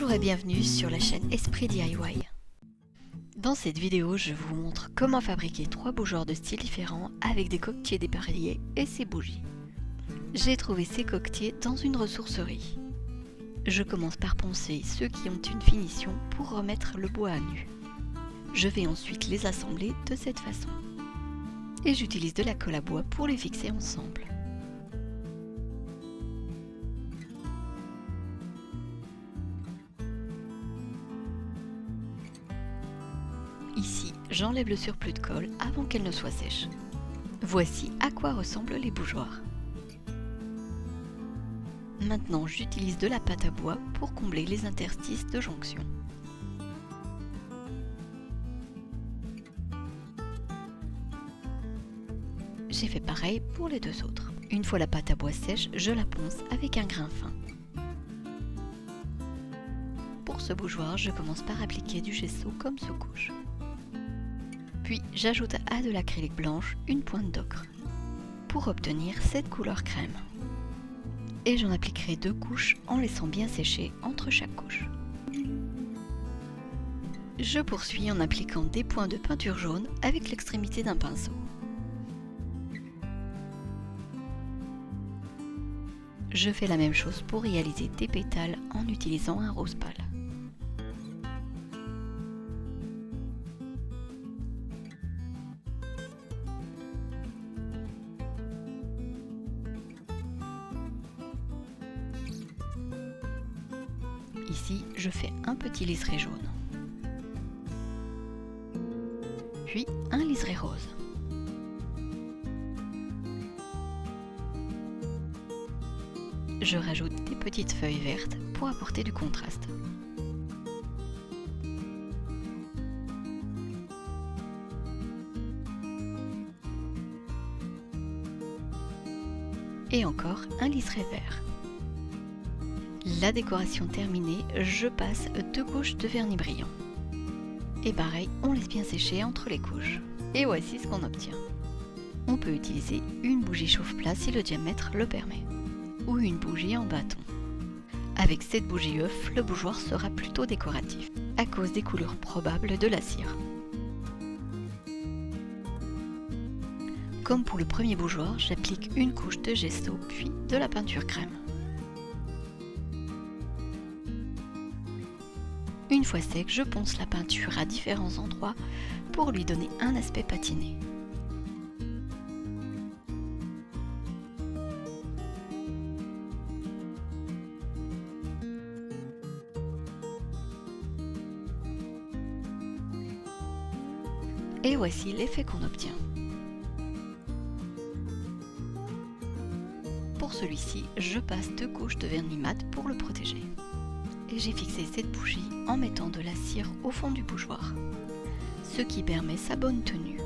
Bonjour et bienvenue sur la chaîne Esprit DIY. Dans cette vidéo, je vous montre comment fabriquer 3 bougeoirs de styles différents avec des coquetiers dépareillés et ses bougies. J'ai trouvé ces coquetiers dans une ressourcerie. Je commence par poncer ceux qui ont une finition pour remettre le bois à nu. Je vais ensuite les assembler de cette façon. Et j'utilise de la colle à bois pour les fixer ensemble. Ici, j'enlève le surplus de colle avant qu'elle ne soit sèche. Voici à quoi ressemblent les bougeoirs. Maintenant, j'utilise de la pâte à bois pour combler les interstices de jonction. J'ai fait pareil pour les deux autres. Une fois la pâte à bois sèche, je la ponce avec un grain fin. Pour ce bougeoir, je commence par appliquer du gesso comme sous-couche. Puis j'ajoute à de l'acrylique blanche une pointe d'ocre pour obtenir cette couleur crème. Et j'en appliquerai 2 couches en laissant bien sécher entre chaque couche. Je poursuis en appliquant des points de peinture jaune avec l'extrémité d'un pinceau. Je fais la même chose pour réaliser des pétales en utilisant un rose pâle. Ici, je fais un petit liseré jaune, puis un liseré rose. Je rajoute des petites feuilles vertes pour apporter du contraste. Et encore un liseré vert. La décoration terminée, je passe 2 couches de vernis brillant. Et pareil, on laisse bien sécher entre les couches. Et voici ce qu'on obtient. On peut utiliser une bougie chauffe-plat si le diamètre le permet, ou une bougie en bâton. Avec cette bougie œuf, le bougeoir sera plutôt décoratif, à cause des couleurs probables de la cire. Comme pour le premier bougeoir, j'applique une couche de gesso puis de la peinture crème. Une fois sec, je ponce la peinture à différents endroits pour lui donner un aspect patiné. Et voici l'effet qu'on obtient. Pour celui-ci, je passe 2 couches de vernis mat pour le protéger. Et j'ai fixé cette bougie en mettant de la cire au fond du bougeoir, ce qui permet sa bonne tenue.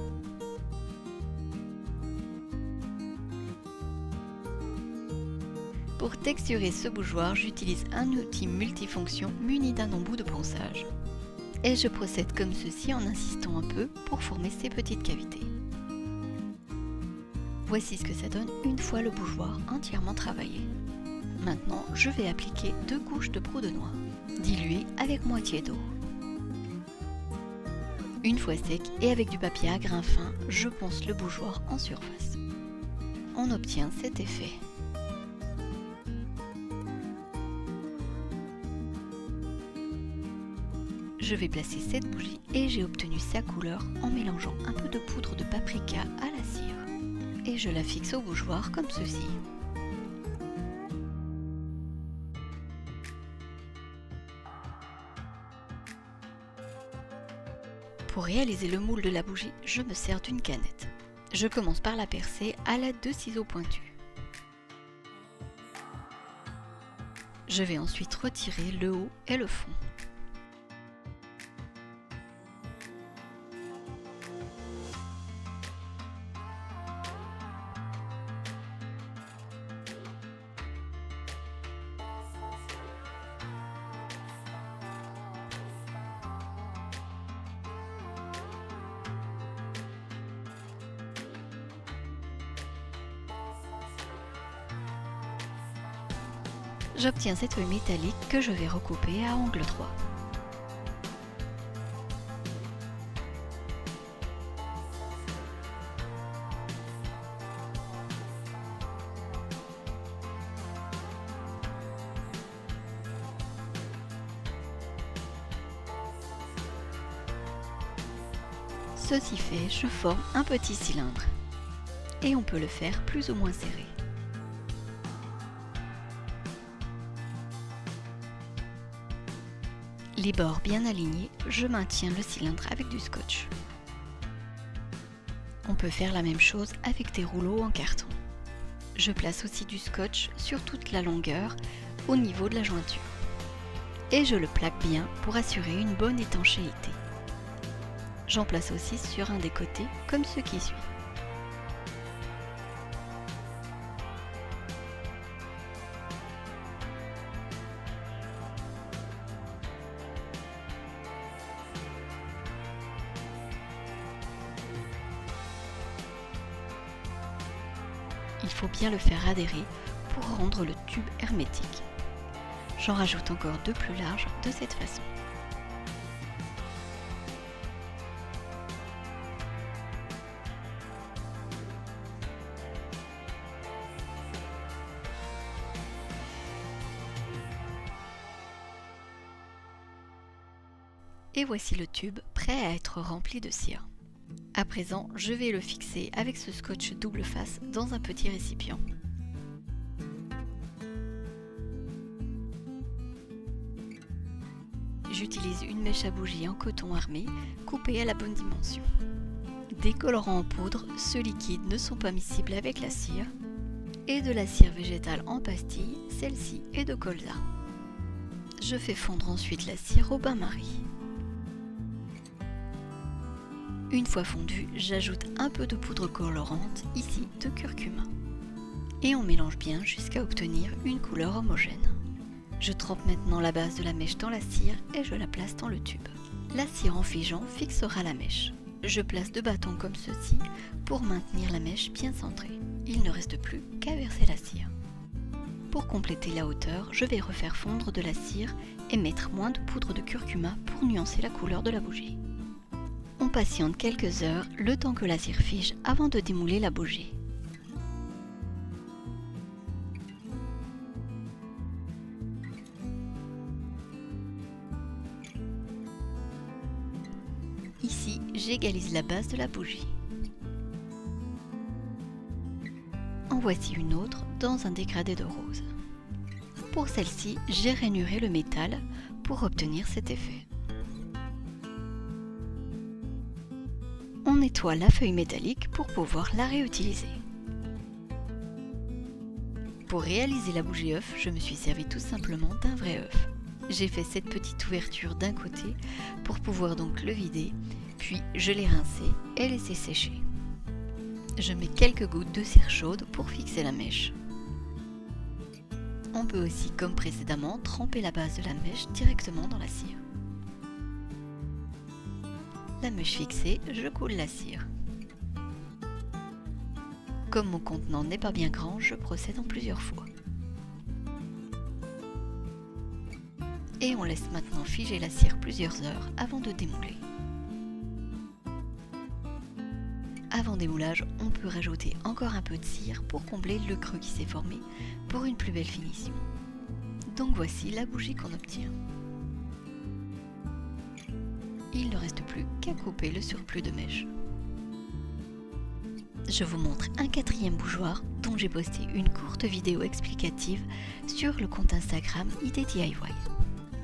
Pour texturer ce bougeoir, j'utilise un outil multifonction muni d'un embout de ponçage. Et je procède comme ceci en insistant un peu pour former ces petites cavités. Voici ce que ça donne une fois le bougeoir entièrement travaillé. Maintenant, je vais appliquer 2 couches de poudre de noix, diluée avec moitié d'eau. Une fois sec et avec du papier à grains fins, je ponce le bougeoir en surface. On obtient cet effet. Je vais placer cette bougie et j'ai obtenu sa couleur en mélangeant un peu de poudre de paprika à la cire. Et je la fixe au bougeoir comme ceci. Pour réaliser le moule de la bougie, je me sers d'une canette. Je commence par la percer à l'aide de ciseaux pointus. Je vais ensuite retirer le haut et le fond. j'obtiens cette feuille métallique que je vais recouper à angle droit. Ceci fait, je forme un petit cylindre et on peut le faire plus ou moins serré. Les bords bien alignés, je maintiens le cylindre avec du scotch. On peut faire la même chose avec des rouleaux en carton. Je place aussi du scotch sur toute la longueur au niveau de la jointure. Et je le plaque bien pour assurer une bonne étanchéité. J'en place aussi sur un des côtés comme ce qui suit. Il faut bien le faire adhérer pour rendre le tube hermétique. J'en rajoute encore deux plus larges de cette façon. Et voici le tube prêt à être rempli de cire. À présent, je vais le fixer avec ce scotch double face dans un petit récipient. J'utilise une mèche à bougie en coton armé coupée à la bonne dimension. Des colorants en poudre, ce liquide ne sont pas miscibles avec la cire, et de la cire végétale en pastille, celle-ci est de colza. Je fais fondre ensuite la cire au bain-marie. Une fois fondu, j'ajoute un peu de poudre colorante, ici de curcuma. Et on mélange bien jusqu'à obtenir une couleur homogène. Je trempe maintenant la base de la mèche dans la cire et je la place dans le tube. La cire en figeant fixera la mèche. Je place deux bâtons comme ceci pour maintenir la mèche bien centrée. Il ne reste plus qu'à verser la cire. Pour compléter la hauteur, je vais refaire fondre de la cire et mettre moins de poudre de curcuma pour nuancer la couleur de la bougie. On patiente quelques heures, le temps que la cire fige avant de démouler la bougie. Ici, j'égalise la base de la bougie. En voici une autre dans un dégradé de rose. Pour celle-ci, j'ai rainuré le métal pour obtenir cet effet. On nettoie la feuille métallique pour pouvoir la réutiliser. Pour réaliser la bougie œuf, je me suis servi tout simplement d'un vrai œuf. J'ai fait cette petite ouverture d'un côté pour pouvoir donc le vider, puis je l'ai rincé et laissé sécher. Je mets quelques gouttes de cire chaude pour fixer la mèche. On peut aussi, comme précédemment, tremper la base de la mèche directement dans la cire. La mèche fixée, je coule la cire. Comme mon contenant n'est pas bien grand, je procède en plusieurs fois. Et on laisse maintenant figer la cire plusieurs heures avant de démouler. Avant démoulage, on peut rajouter encore un peu de cire pour combler le creux qui s'est formé pour une plus belle finition. Donc voici la bougie qu'on obtient. Il ne reste plus qu'à couper le surplus de mèche. Je vous montre un quatrième bougeoir dont j'ai posté une courte vidéo explicative sur le compte Instagram Idée DIY.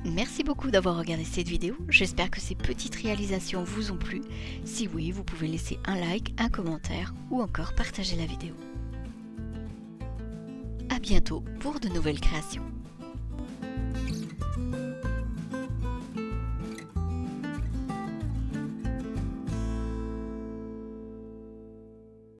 Merci beaucoup d'avoir regardé cette vidéo, j'espère que ces petites réalisations vous ont plu. Si oui, vous pouvez laisser un like, un commentaire ou encore partager la vidéo. À bientôt pour de nouvelles créations.